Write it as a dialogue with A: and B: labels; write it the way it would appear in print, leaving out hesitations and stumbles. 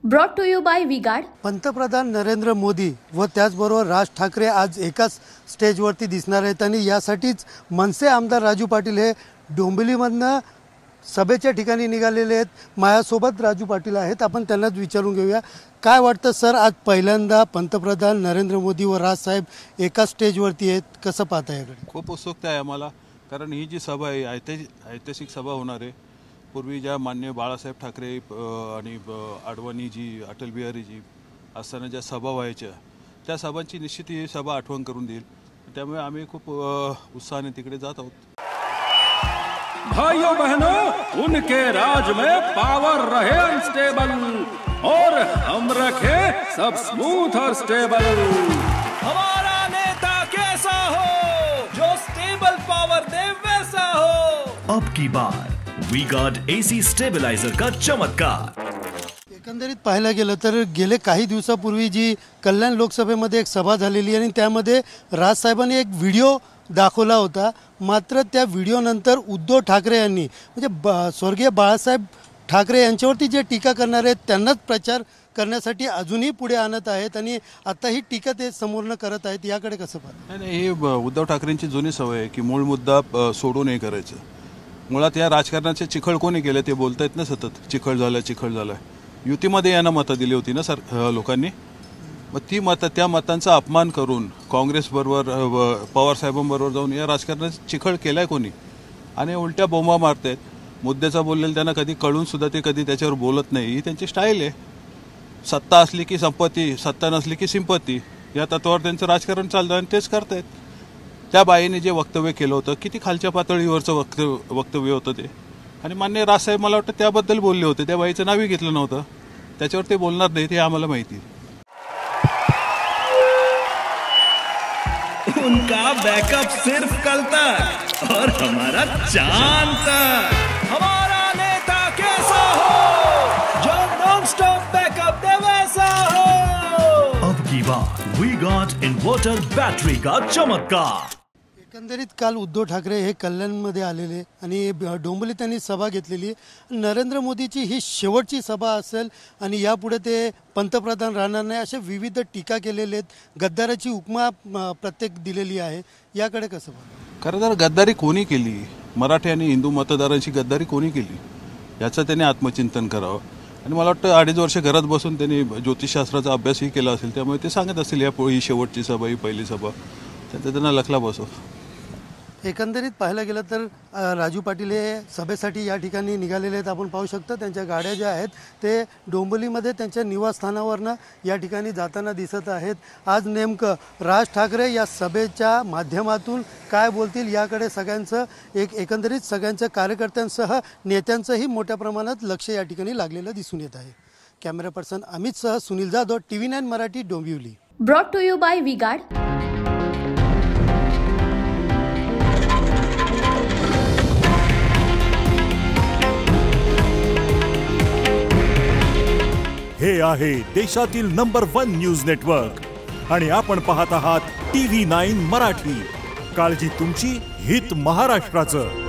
A: Brought to you by V-Guard.
B: पंतप्रधान नरेंद्र मोदी व त्याचबरोबर राज ठाकरे आज एकाच स्टेजवरती दिसणार आहेत आणि यासाठीच मनसे आमदार राजू पाटील हे डोंबिवलीमधनं सभेच्या ठिकाणी निघालेले आहेत। माझ्यासोबत राजू पाटील आहेत, आपण त्यांनाच विचारून घेऊया काय वाटतं सर, आज पहिल्यांदा पंतप्रधान नरेंद्र मोदी व राज साहेब एकाच स्टेजवरती आहेत, कसं पाहता याकडे?
C: खूप उत्सुकता आहे आम्हाला, कारण ही जी सभा आहे ऐतिहासिक सभा होणार आहे। पूर्वी ज्या माननीय बाळासाहेब ठाकरे आणि अडवाणीजी, अटल बिहारीजी असताना ज्या सभा व्हायच्या त्या सभांची निश्चित ही सभा आठवण करून देईल, त्यामुळे आम्ही खूप उत्साहाने तिकडे जात आहोत।
D: भाइयों बहनों, उनके राज में पावर रहे अनस्टेबल और हम रखे सब स्मूथ और स्टेबल।
E: हमारा नेता कैसा हो जो स्टेबल पावर दे वैसा हो।
F: अब की बार वी गार्ड एसी स्टेबलाइजर का चमत्कार।
B: एकंदरीत पाहायला गेलं तर गेले काही दिवसापूर्वी जी कल्याण लोकसभेमध्ये एक सभा झालेली आणि त्यामध्ये राज साहेबांनी एक व्हिडिओ दाखवला होता, मात्र त्या व्हिडिओनंतर उद्धव ठाकरे यांनी म्हणजे स्वर्गीय बाळासाहेब ठाकरे यांच्यावरती जे टीका करणार आहेत त्यांनाच प्रचार करण्यासाठी अजूनही पुढे आणत आहेत आणि आता ही टीका ते समोरनं करत आहेत, याकडे कसं पाहता?
C: नाही, ही उद्धव ठाकरेंची जुनी सवय आहे की मूळ मुद्दा सोडून हे करायचं। मुळात या राजकारणाचे चिखल कोणी केले ते बोलता येत ना, सतत चिखल झालं। युतीमध्ये यांना मतं दिली होती ना लोकांनी, मग ती मतं त्या मतांचा अपमान करून काँग्रेसबरोबर पवारसाहेबांबरोबर जाऊन या राजकारणाचा चिखल केलाय कोणी? आणि उलट्या बोंबा मारतायत। मुद्द्याचा बोललेलं त्यांना कधी कळून सुद्धा ते कधी त्याच्यावर बोलत नाही, ही त्यांची स्टाईल आहे। सत्ता असली की संपत्ती, सत्ता नसली की सिंपत्ती, या तत्वावर त्यांचं राजकारण चालतं आणि तेच करतायत। त्या बाईने जे वक्तव्य केलं होतं किती खालच्या पातळीवरचं वक्तव्य होतं ते, आणि मान्य राजसाहेब मला वाटतं त्याबद्दल बोलले होते, त्या बाईचं नावही घेतलं नव्हतं, त्याच्यावर ते बोलणार नाहीत हे आम्हाला माहिती।
F: उनका बैकअप सिर्फ कल तक और हमारा चांद तक।
E: हमारा नेता कैसा हो जो नॉन स्टॉप बैकअप दे वैसा हो।
F: अब की बार वी गॉट इन्वर्टर बैटरी का चमत्कार।
B: एकंदरीत काल उद्धव ठाकरे हे कल्याणमध्ये आलेले आणि डोंबिवलीत त्यांनी सभा घेतलेली। नरेंद्र मोदीची ही शेवटची सभा असेल आणि यापुढे ते पंतप्रधान राहणार नाही अशा विविध टीका केलेल्या आहेत, गद्दाराची उपमा प्रत्येक दिलेली आहे, याकडे कसं पाहता?
C: खरं तर गद्दारी कोणी केली, मराठी आणि हिंदू मतदारांची गद्दारी कोणी केली याचं त्याने आत्मचिंतन करावं। आणि मला वाटतं 2.5 वर्ष घरात बसून त्यांनी ज्योतिषशास्त्राचा अभ्यासही केला असेल, त्यामुळे ते सांगत असतील ही शेवटची सभा, ही पहिली सभा, त्यांना लखला बसव।
B: एकंदरीत पाहायला गेलं तर राजू पाटील हे सभेसाठी या ठिकाणी निघालेले आहेत। आपण पाहू शकता त्यांच्या गाड्या ज्या आहेत ते डोंबिवलीमध्ये त्यांच्या निवासस्थानावरनं या ठिकाणी जाताना दिसत आहेत। आज नेमकं राज ठाकरे या सभेच्या माध्यमातून काय बोलतील याकडे सगळ्यांचं एकंदरीत सगळ्यांच्या कार्यकर्त्यांसह नेत्यांचंही मोठ्या प्रमाणात लक्ष या ठिकाणी लागलेलं दिसून येत आहे। कॅमेरा पर्सन अमितसह Sunil Jadhav, TV9 Marathi, Dombivli.
A: Brought to you by V-Guard.
G: हे आहे देशातील नंबर 1 न्यूज नेटवर्क आणि आपण पाहत आहात TV9 मराठी। काळजी तुमची, हित महाराष्ट्राचं।